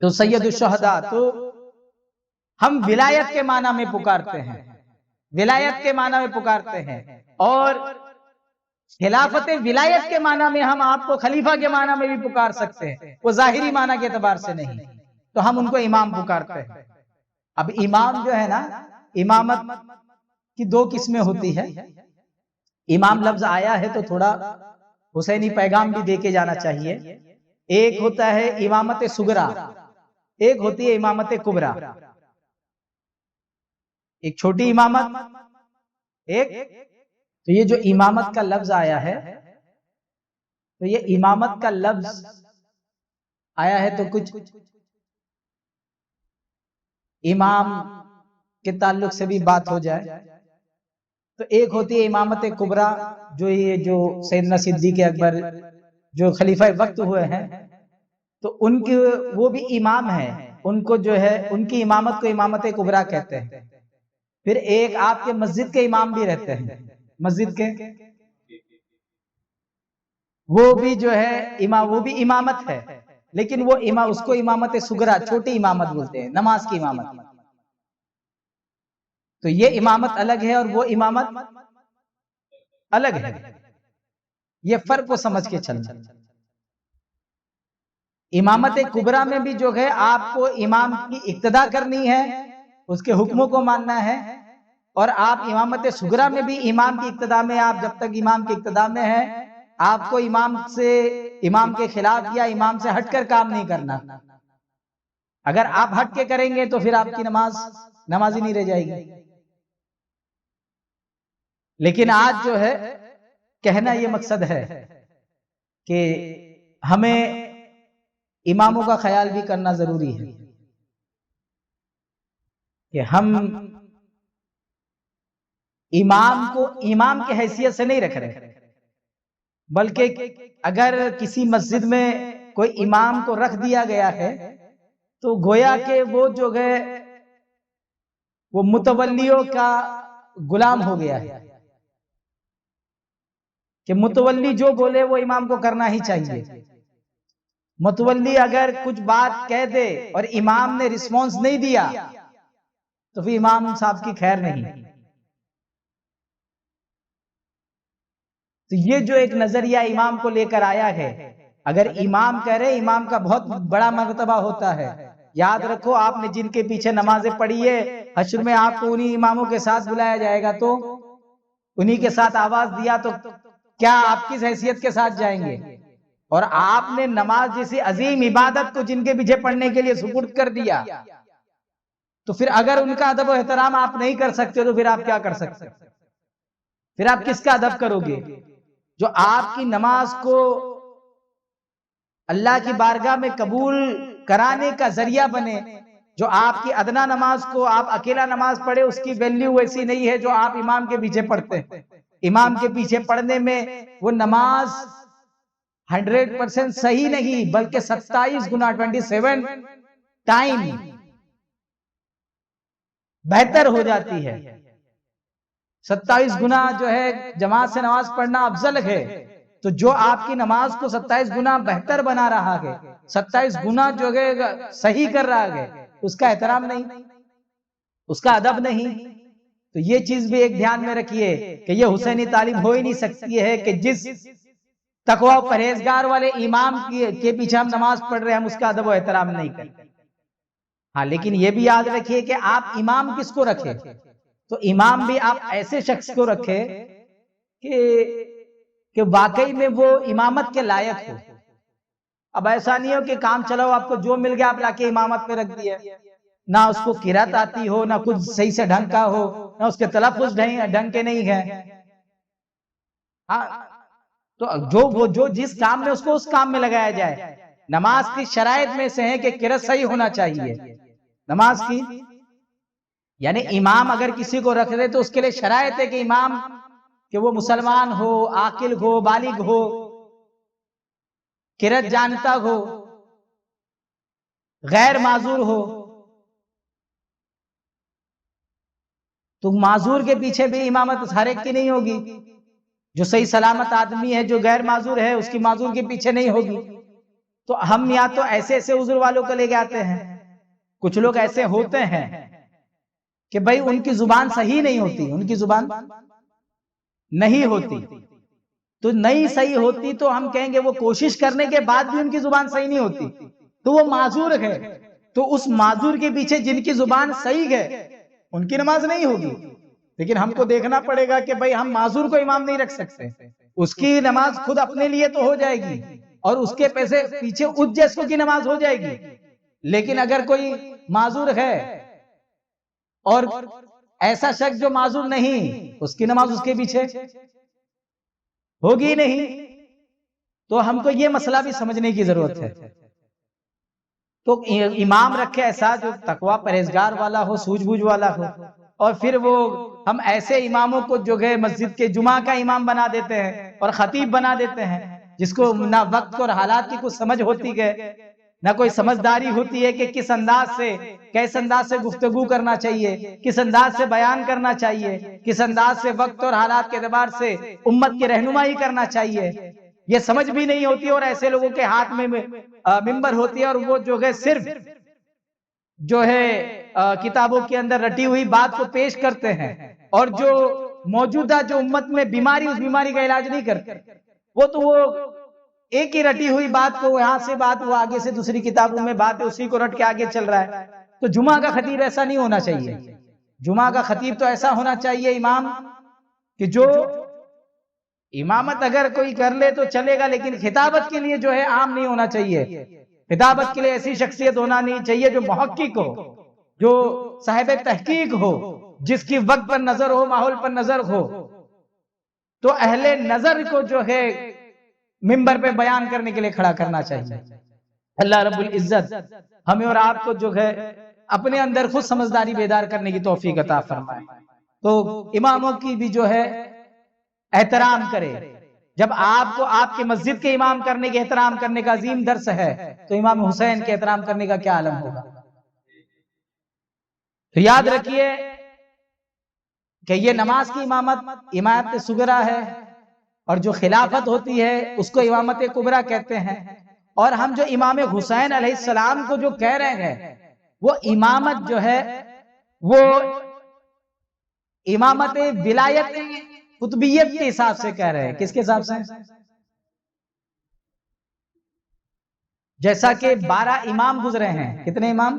تو سید الشہداء، تو ہم ولایت کے معنی میں پکارتے ہیں، ولایت کے معنی میں پکارتے ہیں، اور خلافت ولایت کے معنی میں ہم آپ کو خلیفہ کے معنی میں بھی پکار سکتے ہیں، وہ ظاہری معنی کے اعتبار سے نہیں، تو ہم ان کو امام پکارتے ہیں۔ اب امام جو ہے نا، امامت کی دو قسمیں ہوتی ہے۔ امام لفظ آیا ہے تو تھوڑا حسینی پیغام بھی دے کے جانا چاہیے۔ ایک ہوتا ہے امامت صغرا، ایک ہوتی ہے امامت کبرا، ایک چھوٹی امامت، ایک تو یہ جو امامت کا لفظ آیا ہے، تو یہ امامت کا لفظ آیا ہے تو کچھ امام کے تعلق سے بھی بات ہو جائے، تو ایک ہوتی ہے امامت کبرا، جو یہ جو سیدنا صدیق اکبر جو خلیفہ وقت ہوئے ہیں، تو ان کی وہ بھی امام ہیں، ان کو جو ہے ان کی امامت کو امامت کبرا کہتے ہیں۔ پھر ایک آپ کے مسجد کے امام بھی رہتے ہیں، مسجد کے، وہ بھی جو ہے وہ بھی امامت ہے، لیکن وہ اس کو امامت صغرا، چھوٹی امامت بولتے ہیں، نماز کی امامت۔ تو یہ امامت الگ ہے اور وہ امامت الگ ہے، یہ فرق کو سمجھ کے چلنا۔ امامت کبرا میں بھی جو ہے آپ کو امام کی اقتدا کرنی ہے، اس کے حکموں کو ماننا ہے، اور آپ امامت صغرا میں بھی امام کی اقتدا میں، آپ جب تک امام کی اقتدا میں ہے، آپ کو امام کے خلاف یا امام سے ہٹ کر کام نہیں کرنا۔ اگر آپ ہٹ کے کریں گے تو پھر آپ کی نماز ہی نہیں رہ جائے گی۔ لیکن آج جو ہے کہنا یہ مقصد ہے کہ ہمیں اماموں کا خیال بھی کرنا ضروری ہے کہ ہم امام کو امام کی حیثیت سے نہیں رکھ رہے، بلکہ اگر کسی مسجد میں کوئی امام کو رکھ دیا گیا ہے تو گویا کہ وہ جو ہے وہ متولیوں کا غلام ہو گیا ہے، کہ متولی جو بولے وہ امام کو کرنا ہی چاہیے۔ متولی اگر کچھ بات کہہ دے اور امام نے رسپانس نہیں دیا تو پھر امام صاحب کی خیر نہیں۔ تو یہ جو ایک نظریہ امام کو لے کر آیا ہے، اگر امام کہہ رہے، امام کا بہت بڑا مرتبہ ہوتا ہے۔ یاد رکھو، آپ نے جن کے پیچھے نمازیں پڑھی ہے، حشر میں آپ کو انہی اماموں کے ساتھ بلایا جائے گا، تو انہی کے ساتھ آواز دیا تو کیا آپ کس حیثیت کے ساتھ جائیں گے؟ اور آپ نے نماز جیسی عظیم عبادت کو جن کے پیچھے پڑھنے کے لیے سپرد کر دیا، تو پھر اگر ان کا ادب و احترام آپ نہیں کر سکتے تو پھر آپ کیا کر سکتے؟ پھر آپ کس کا ادب کرو گے؟ جو آپ کی نماز کو اللہ کی بارگاہ میں قبول کرانے کا ذریعہ بنے، جو آپ کی ادنا نماز کو آپ اکیلا نماز پڑھے، اس کی ویلیو ویسی نہیں ہے جو آپ امام کے پیچھے پڑھتے ہیں۔ امام کے پیچھے پڑھنے میں وہ نماز 100% صحیح نہیں، بلکہ 27 گنا 27 ٹائم بہتر ہو جاتی ہے۔ 27 گنا جو ہے جماعت سے نماز پڑھنا افضل ہے، تو جو آپ کی نماز کو 27 گنا بہتر بنا رہا ہے، 27 گنا جو ہے صحیح کر رہا ہے، اس کا احترام نہیں، اس کا ادب نہیں۔ تو یہ چیز بھی ایک دھیان میں رکھیے کہ یہ حسینی تعلیم ہو ہی نہیں سکتی ہے کہ جس تقوی و پرہیزگار والے امام کے پیچھے ہم نماز پڑھ رہے ہیں، ہم اس کا ادب و احترام نہیں کرتے۔ ہاں، لیکن یہ بھی یاد رکھیے کہ آپ امام کس کو رکھے؟ تو امام بھی آپ ایسے شخص کو رکھے کہ واقعی میں وہ امامت کے لائق ہو۔ اب ایسا نہیں ہو کہ کام چلاؤ، آپ کو جو مل گیا آپ لا کے امامت پہ رکھ دیا، نہ اس کو قرات آتی ہو، نہ کچھ صحیح سے ڈھنگ کا ہو، نہ اس کے تلفظ ڈھنگ کے نہیں ہے۔ تو وہ جو جس کام میں اس کو اس کام میں لگایا جائے۔ نماز کی شرائط میں سے ہے کہ قرات صحیح ہونا چاہیے نماز کی، یعنی امام اگر کسی کو رکھ دے تو اس کے لیے شرائط ہے کہ امام کہ وہ مسلمان ہو، عاقل ہو، بالغ ہو، قرات جانتا ہو، غیر معذور ہو۔ تو معذور کے پیچھے بھی امامت ہر ایک کی نہیں ہوگی. جو صحیح سلامت آدمی ہے، جو غیر معذور ہے، اس کی معذور کے پیچھے نہیں ہوگی. تو ہم یا تو ایسے ایسے عذر والوں کو لے کے آتے ہیں. کچھ لوگ ایسے ہوتے ہیں کہ بھائی ان کی زبان صحیح نہیں ہوتی، ان کی زبان نہیں ہوتی، تو نہیں صحیح ہوتی تو ہم کہیں گے وہ کوشش کرنے کے بعد بھی ان کی زبان صحیح نہیں ہوتی تو وہ معذور ہے. تو اس معذور کے پیچھے جن کی زبان صحیح ہے ان کی نماز نہیں ہوگی. لیکن ہم کو دیکھنا پڑے گا کہ بھئی ہم معذور کو امام نہیں رکھ سکتے. اس کی نماز خود اپنے لیے تو ہو جائے گی اور اس کے پیچھے اس جیسوں کی نماز ہو جائے گی. لیکن اگر کوئی معذور ہے اور ایسا شخص جو معذور نہیں، اس کی نماز اس کے پیچھے ہوگی نہیں. تو ہم کو یہ مسئلہ بھی سمجھنے کی ضرورت ہے. تو امام رکھے ایسا جو تقوی پرہیزگار والا ہو، سوجھ بوجھ والا ہو. اور پھر وہ ہم ایسے اماموں کو جو ہے مسجد کے جمعہ کا امام بنا دیتے ہیں اور خطیب بنا دیتے ہیں جس کو نہ وقت اور حالات کی کچھ سمجھ ہوتی ہے، نہ کوئی سمجھداری ہوتی ہے کہ کس انداز سے گفتگو کرنا چاہیے، کس انداز سے بیان کرنا چاہیے، کس انداز سے وقت اور حالات کے اعتبار سے امت کی رہنمائی کرنا چاہیے. یہ سمجھ بھی نہیں ہوتی اور ایسے لوگوں کے ہاتھ میں منبر ہوتی ہے اور وہ جو ہے صرف جو ہے کتابوں کے اندر رٹی ہوئی بات کو پیش کرتے ہیں اور جو موجودہ جو امت میں بیماری، اس بیماری کا علاج نہیں کرتے. وہ ایک ہی رٹی ہوئی بات کو یہاں سے بات، وہ آگے سے دوسری کتابوں میں بات ہے، اسی کو رٹ کے آگے چل رہا ہے. تو جمعہ کا خطیب ایسا نہیں ہونا چاہیے. جمعہ کا خطیب تو ایسا ہونا چاہیے امام کہ جو امامت اگر کوئی کر لے تو چلے گا، لیکن خطابت کے لیے جو ہے عام نہیں ہونا چاہیے. خطابت کے لیے ایسی شخصیت ہونا نہیں چاہیے جو محقق ہو، جو صاحب تحقیق ہو، جس کی وقت پر نظر ہو، ماحول پر نظر ہو. تو اہل نظر کو جو ہے منبر پہ بیان کرنے کے لیے کھڑا کرنا چاہیے. اللہ رب العزت ہمیں اور آپ کو جو ہے اپنے اندر خود سمجھداری بیدار کرنے کی توفیق عطا فرمائے. تو اماموں کی بھی جو ہے احترام کرے. جب آپ کو آپ کی مسجد کے امام کرنے کے احترام کرنے کا عظیم درس ہے تو امام حسین کے احترام کرنے کا کیا عالم ہوگا. تو یاد رکھیے کہ یہ نماز کی امامت صغرا ہے اور جو خلافت ہوتی ہے اس کو امامت کبریٰ کہتے ہیں. اور ہم جو امام حسین علیہ السلام کو جو کہہ رہے ہیں وہ امامت جو ہے وہ امامت ولایت قطبیت کے حساب سے کہہ رہے ہیں. کس کے حساب سے؟ جیسا کہ 12 امام گزرے ہیں. کتنے امام؟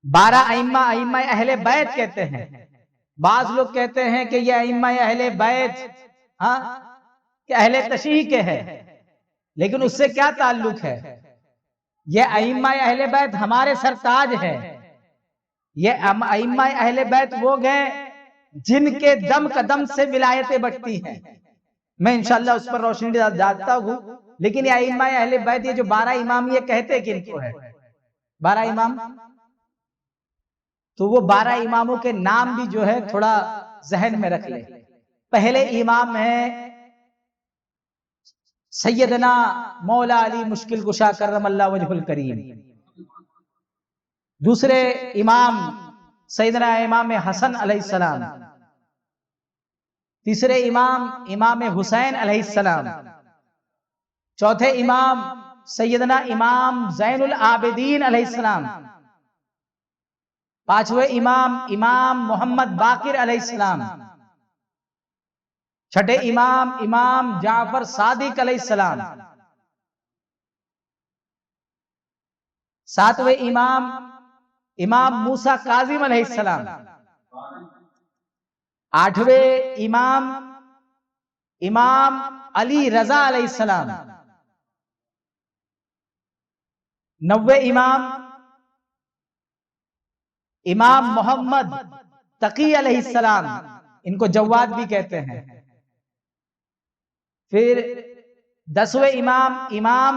12 ائمہ اہل بیت کہتے ہیں. بعض لوگ کہتے ہیں کہ یہ ائمہ اہل بیت کہ اہل تشیع کے ہیں، لیکن اس سے کیا تعلق ہے؟ یہ ائمہ اہل بیت ہمارے سرتاج ہے. یہ ائمہ اہل بیت وہ گئے جن کے دم قدم سے ولایتیں بٹتی ہیں. میں انشاءاللہ اس پر روشنی ڈالتا ہوں. لیکن یہ ائمہ اہل بیت، یہ جو 12 امام یہ کہتے کن کو ہے؟ 12 امام. تو وہ 12 اماموں کے نام بھی جو ہے تھوڑا ذہن میں رکھ لیں. پہلے امام ہیں سیدنا مولا علی مشکل کشا کرم اللہ وجہ الکریم. دوسرے امام سیدنا امام حسن علیہ السلام. تیسرے امام حسین علیہ السلام. چوتھے امام سیدنا امام زین العابدین علیہ السلام. پانچویں امام محمد باقر علیہ السلام. چھٹے امام جعفر صادق علیہ السلام. ساتویں امام موسیٰ کاظم علیہ السلام. آٹھویں امام علی رضا علیہ السلام. نویں امام محمد تقی علیہ السلام. ان کو جواد بھی کہتے ہیں. پھر 10ویں امام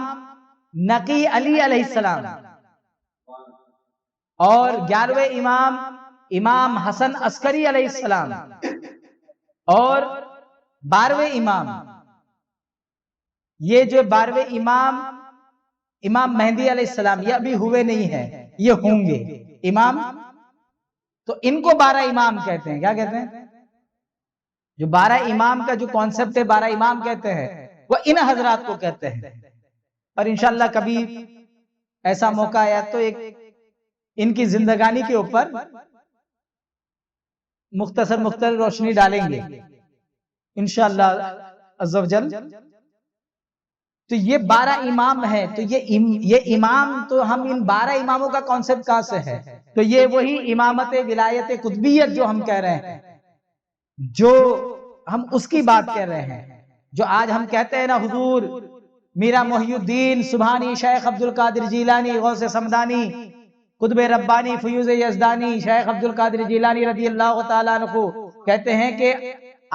نقی علی علیہ السلام. اور 11ویں امام حسن عسکری علیہ السلام. اور 12ویں امام، یہ جو 12ویں امام مہدی علیہ السلام، یہ ابھی ہوئے نہیں ہیں، یہ ہوں گے امام. تو ان کو 12 امام کہتے ہیں. کیا کہتے ہیں؟ جو 12 امام کا جو کانسیپٹ ہے 12 امام کہتے ہیں وہ ان حضرات کو کہتے ہیں. اور انشاءاللہ کبھی ایسا موقع آیا تو ایک ان کی زندگانی کے اوپر مختصر روشنی ڈالیں گے انشاءاللہ عز و جل. تو یہ 12 امام ہیں. تو یہ امام تو ہم ان 12 اماموں کا کانسیپٹ کہاں سے ہے؟ تو یہ وہی امامت ولایت قطبیت جو ہم کہہ رہے ہیں، جو ہم اس کی بات کہہ رہے ہیں. جو آج ہم کہتے ہیں نا حضور میرا محی الدین سبحانی شیخ عبد القادر جیلانی غوث سمدانی قطب ربانی فیوض یزدانی شیخ عبد القادر جیلانی رضی اللہ تعالیٰ عنہ کہتے ہیں کہ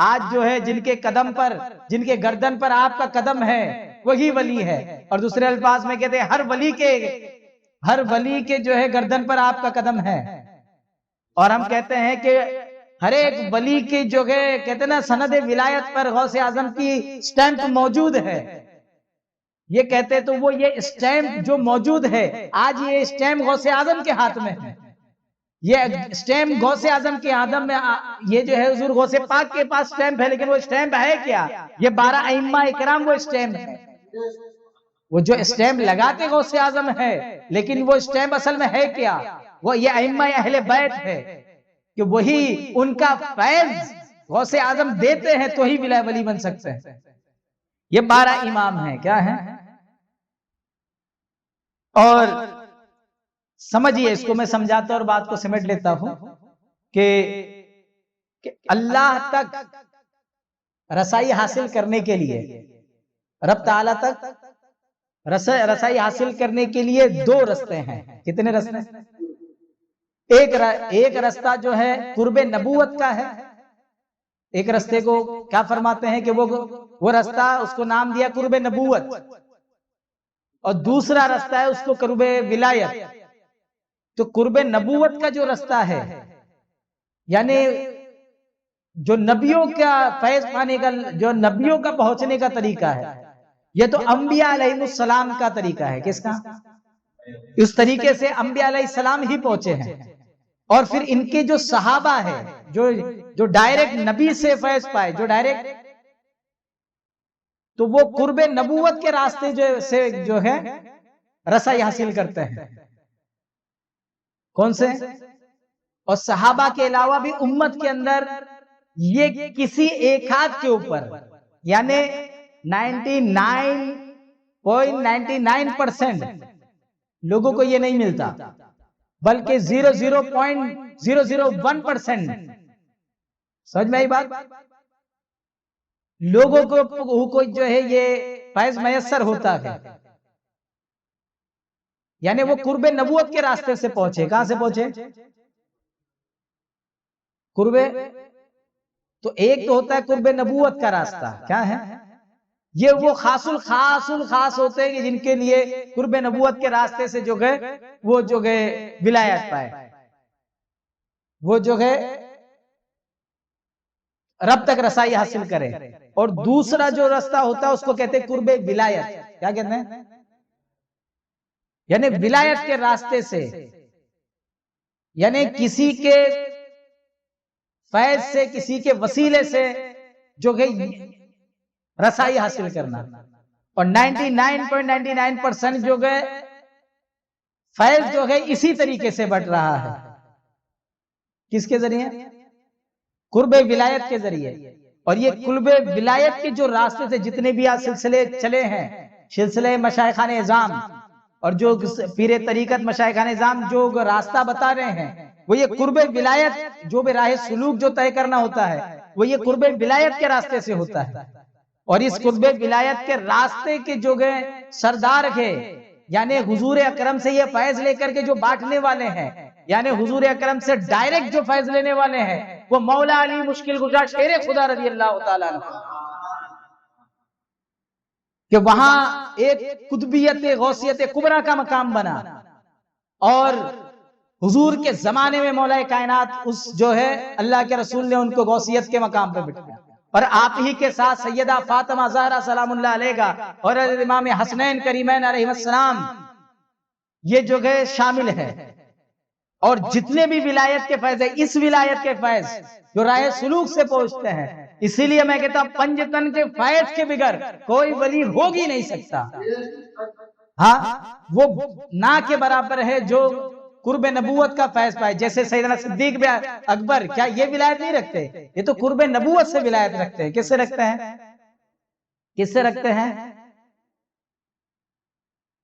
آج جو ہے جن کے قدم پر، جن کے گردن پر آپ کا قدم ہے وہی ولی ہے. اور دوسرے الفاظ میں کہتے ہیں ہر ولی کے جو ہے گردن پر آپ کا قدم ہے. اور ہم کہتے ہیں کہ ہر ایک ولی کے جو ہے کہتے ہیں نا سند ولایت پر غوث اعظم کی سٹیمپ موجود ہے. یہ کہتے تو وہ یہ سٹیمپ جو موجود ہے آج یہ سٹیمپ غوث اعظم کے ہاتھ میں ہے. یہ سٹیمپ غوث اعظم کے ہاتھ میں، یہ جو ہے حضور غوث پاک کے پاس سٹیمپ ہے، لیکن وہ سٹیمپ ہے کیا؟ یہ 12 ائمہ اکرام وہ سٹیمپ ہے. وہ جو سٹیمپ لگاتے غوث اعظم ہے، لیکن وہ سٹیمپ اصل میں ہے کیا؟ وہ یہ ائمہ اہل بیت ہے کہ وہی ان کا فیض غوث اعظم دیتے ہیں تو ہی ولی بن سکتے ہیں. یہ 12 امام ہیں. کیا ہیں؟ اور سمجھیے اس کو میں سمجھاتا اور بات کو سمیٹ لیتا ہوں کہ اللہ تک رسائی حاصل کرنے کے لیے، رب تعالی تک رسائی حاصل کرنے کے لیے 2 رستے ہیں. کتنے رستے ہیں؟ ایک رستہ جو ہے قرب نبوت کا ہے. ایک رستے کو کیا فرماتے ہیں کہ وہ رستہ اس کو نام دیا قرب نبوت. اور دوسرا رستہ ہے اس کو قرب ولایت. تو قرب نبوت کا جو رستہ ہے یعنی جو نبیوں کا فیض پانے کا، جو نبیوں کا پہنچنے کا طریقہ ہے، یہ تو انبیاء علیہ السلام کا طریقہ ہے. کس کا؟ اس طریقے سے انبیاء علیہ السلام ہی پہنچے ہیں. اور پھر ان کے جو صحابہ ہے جو ڈائریکٹ نبی سے فیض پائے، جو ڈائریکٹ، تو وہ قرب نبوت کے راستے سے جو ہے رسائی حاصل کرتے ہیں. کون سے؟ اور صحابہ کے علاوہ بھی امت کے اندر یہ کسی ایک ہاتھ کے اوپر یعنی 99.99% لوگوں کو یہ نہیں ملتا، بلکہ 0.001% سمجھ میں آئی بات؟ لوگوں کو جو ہے یہ فیض میسر ہوتا ہے. یعنی وہ قرب نبوت کے راستے سے پہنچے. کہاں سے پہنچے؟ قرب تو ایک تو ہوتا ہے قرب نبوت کا راستہ. کیا ہے؟ یہ وہ خاص الخاص ہوتے ہیں جن کے لیے قرب نبوت کے راستے سے جو گئے وہ جو گئے ولایت پائے، وہ جو گئے رب تک رسائی حاصل کرے. اور دوسرا جو راستہ ہوتا ہے اس کو کہتے ہیں قرب ولایت. کیا کہتے ہیں؟ یعنی ولایت کے راستے سے، یعنی کسی کے فیض سے، کسی کے وسیلے سے جو ہے رسائی حاصل کرنا. اور 99.99% جو ہے فیض جو ہے اسی طریقے سے بڑھ رہا ہے. کس کے ذریعے؟ قرب ولایت کے ذریعے. اور یہ قرب ولایت کے جو راستے سے جتنے بھی آج سلسلے چلے ہیں، سلسلے مشائخان اعظام اور جو پیر طریقت مشائخان اعظام جو راستہ بتا رہے ہیں، وہ یہ قرب ولایت جو بھی راہ سلوک جو طے کرنا ہوتا ہے وہ یہ قرب ولایت کے راستے سے ہوتا ہے. اور اس قرب ولایت کے راستے کے جو گئے سردار کے، یعنی حضور اکرم سے یہ فیض لے کر کے جو بانٹنے والے ہیں، یعنی حضور اکرم سے ڈائریکٹ جو فیض لینے والے ہیں، وہ مولا علی مشکل گزار شیر خدا رضی اللہ تعالیٰ عنہ. کہ وہاں ایک قطبیت غوثیت کبریٰ کا مقام بنا. اور حضور کے زمانے میں مولا کائنات اس جو ہے اللہ کے رسول نے ان کو غوثیت کے مقام پہ بٹھایا. اور آپ ہی کے ساتھ سیدہ فاطمہ زہرا سلام اللہ علیہا اور امام حسنین کریمین علیہ السلام یہ جو گئے شامل ہے. اور جتنے بھی ولایت کے فیض ہیں، اس ولایت کے فیض جو راہ سلوک سے پہنچتے ہیں، اسی لیے میں کہتا ہوں پنجتن کے فیض کے بغیر کوئی ولی ہو ہی نہیں سکتا۔ ہاں وہ نہ کے برابر ہے جو قرب نبوت کا فیض پائے، جیسے سیدنا صدیق بن اکبر، کیا یہ ولایت نہیں رکھتے؟ یہ تو قرب نبوت سے ولایت رکھتے ہیں۔ کس سے رکھتے ہیں؟ کس سے رکھتے ہیں؟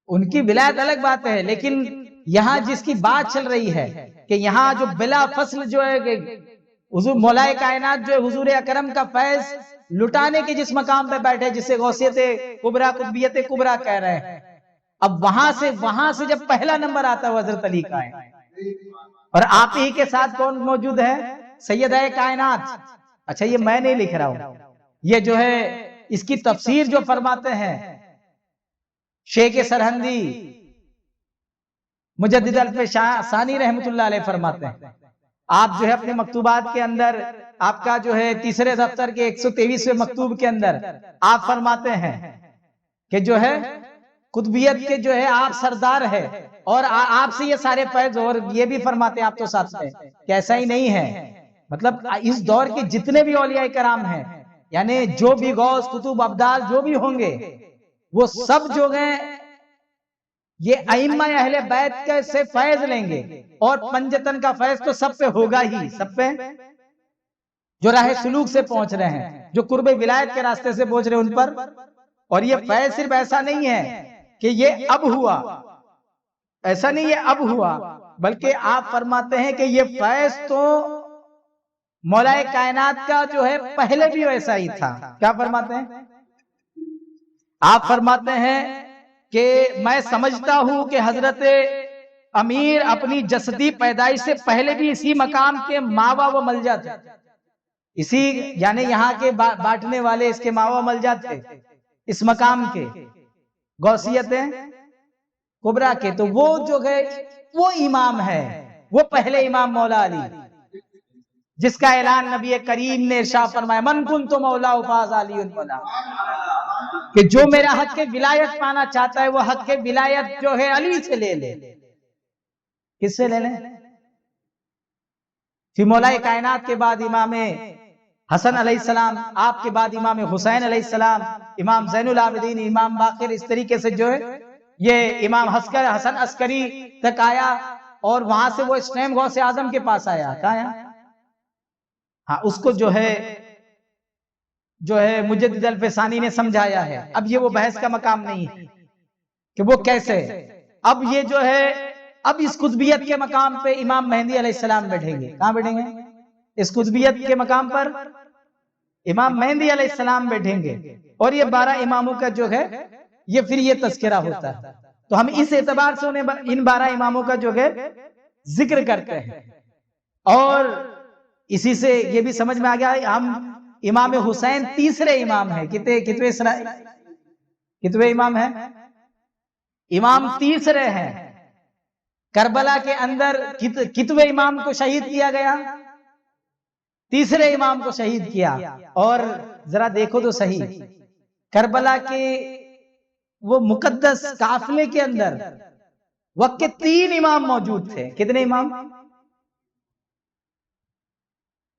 ان کی ولایت الگ بات ہے، لیکن یہاں جس کی بات چل رہی ہے کہ یہاں جو بلا فصل جو ہے کہ حضور مولا کائنات جو ہے حضور اکرم کا فیض لٹانے کے جس مقام پہ بیٹھے، جسے غوثیت کبریٰ قطبیت کبریٰ کہہ رہے ہیں، اب وہاں سے جب پہلا نمبر آتا ہے وہ حضرت علی کا ہے، اور آپ ہی کے ساتھ کون موجود ہے؟ سیدہ کائنات۔ اچھا یہ میں نہیں لکھ رہا ہوں، یہ جو ہے اس کی تفسیر جو فرماتے ہیں شیخ سرہندی مجدد الف ثانی رحمت اللہ علیہ فرماتے ہیں، آپ جو ہے اپنے مکتوبات کے اندر، آپ کا جو ہے تیسرے دفتر کے 123ویں مکتوب کے اندر آپ فرماتے ہیں کہ جو ہے قطبیت کے جو ہے آپ سردار ہے، اور آپ سے یہ سارے فیض، اور یہ بھی فرماتے ہیں آپ تو ساتھ میں کہ ایسا ہی نہیں ہے، مطلب اس دور کے جتنے بھی اولیاء کرام ہیں، یعنی جو بھی غوث قطب ابدال جو بھی ہوں گے، وہ سب جو ہیں یہ ائمہ اہل بیت کے سے فیض لیں گے، اور پنجتن کا فیض تو سب پہ ہوگا ہی، سب پہ جو راہ سلوک سے پہنچ رہے ہیں، جو قرب ولایت کے راستے سے پہنچ رہے ہیں ان پر۔ اور یہ فیض صرف ایسا نہیں ہے کہ یہ اب ہوا، ایسا نہیں ہے اب ہوا، بلکہ آپ فرماتے ہیں کہ یہ فیض تو مولا کائنات کا جو ہے پہلے بھی ویسا ہی تھا۔ کیا فرماتے ہیں؟ آپ فرماتے ہیں کہ میں سمجھتا ہوں کہ حضرت امیر اپنی جسدی پیدائش سے پہلے بھی اسی مقام کے ماوا و ملجا تھے، اسی یعنی یہاں کے بانٹنے والے اس کے ماوا ملجا تھے، اس مقام کے غوثیت کبریٰ کے، تو وہ جو ہے وہ امام ہے، وہ پہلے امام مولا علی، جس کا اعلان نبی کریم نے ارشاد فرمایا من کنت مولا فاز علی المولا، کہ جو میرا حق کے ولایت پانا چاہتا ہے وہ حق کے ولایت جو ہے علی سے لے لے۔ کس سے لے لیں؟ پھر مولا کائنات کے بعد امام حسن علیہ السلام، آپ کے بعد امام حسین علیہ السلام، امام زین العابدین، امام باقر، اس طریقے سے جو ہے یہ امام حسن عسکری تک آیا، اور وہاں سے وہ اسٹیم غوث اعظم کے پاس آیا۔ کہاں آیا؟ ہاں اس کو جو ہے مجدد الف ثانی نے سمجھایا ہے۔ اب یہ وہ بحث کا مقام نہیں ہے کہ وہ کیسے، اب یہ جو ہے اب اس قطبیت کے مقام پہ امام مہدی علیہ السلام بیٹھیں گے۔ کہاں بیٹھیں گے؟ اس قطبیت کے مقام پر امام مہدی علیہ السلام بیٹھیں گے، اور یہ 12 اماموں کا جو ہے یہ پھر یہ تذکرہ ہوتا ہے۔ تو ہم اس اعتبار سے ان 12 اماموں کا جو ہے ذکر کرتے ہیں، اور اسی سے یہ بھی سمجھ میں آ گیا ہم امام حسین تیسرے امام ہیں۔ کتوے امام ہیں؟ امام تیسرے ہیں۔ کربلا کے اندر کتوے امام کو شہید کیا گیا؟ تیسرے امام کو شہید کیا۔ اور ذرا دیکھو تو صحیح، کربلا کے وہ مقدس قافلے کے اندر وقت کے 3 امام موجود تھے۔ کتنے امام؟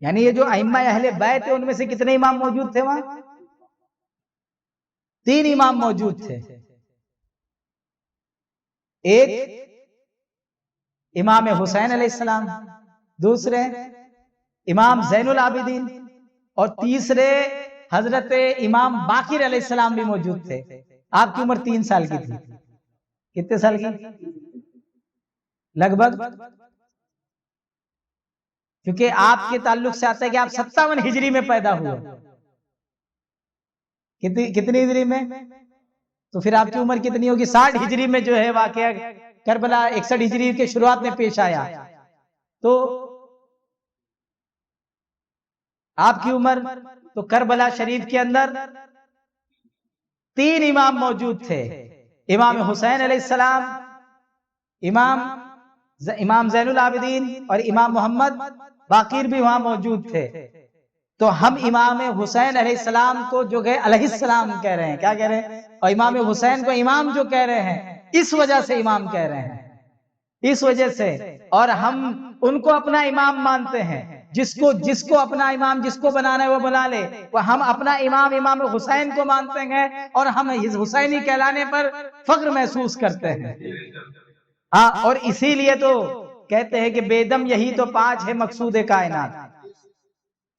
یعنی یہ جو ائمہ اہل بیت ہیں ان میں سے کتنے امام موجود تھے وہاں؟ 3 امام موجود تھے۔ ایک امام حسین علیہ السلام، دوسرے امام زین العابدین، اور تیسرے حضرت امام باقر علیہ السلام بھی موجود تھے۔ آپ کی عمر 3 سال کی تھی۔ کتنے سال کی؟ لگ بھگ، کیونکہ آپ کے تعلق سے آتا ہے کہ آپ 57 ہجری میں پیدا ہوئے۔ کتنی ہجری میں؟ تو پھر آپ کی عمر کتنی ہوگی؟ 60 ہجری میں جو ہے واقعہ کربلا 61 ہجری کے شروعات میں پیش آیا، تو آپ کی عمر، تو کربلا شریف کے اندر 3 امام موجود تھے، امام حسین علیہ السلام، امام زین العابدین اور امام محمد باقر بھی وہاں موجود تھے۔ تو ہم امام حسین علیہ السلام کو جو کہ علیہ السلام کہہ رہے ہیں، کیا کہہ رہے ہیں؟ اور امام حسین کو امام جو کہہ رہے ہیں اس وجہ سے امام کہہ رہے ہیں اس وجہ سے، اور ہم ان کو اپنا امام مانتے ہیں، جس کو اپنا امام جس کو بنانا ہے وہ بنا لے، ہم اپنا امام حسین کو مانتے ہیں، اور ہم حسینی کہلانے پر فخر محسوس کرتے ہیں۔ ہاں، اور اسی لیے تو کہتے ہیں کہ بے دم یہی تو پاج ہے مقصود کائنات۔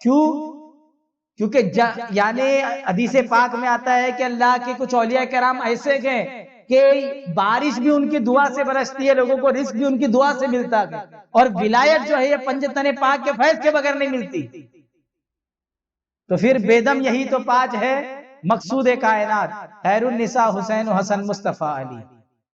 کیوں؟ کیونکہ یعنی حدیث پاک میں آتا ہے کہ اللہ کے کچھ اولیاء کرام ایسے گئے کہ بارش بھی ان کی دعا سے برستی ہے، لوگوں کو رزق بھی ان کی دعا سے ملتا ہے، اور ولایت جو ہے یہ پنجتن پاک کے فیض کے بغیر نہیں ملتی۔ تو پھر بیدم یہی تو پاج ہے مقصود کائنات، خیر النساء حسین و حسن مصطفیٰ علی۔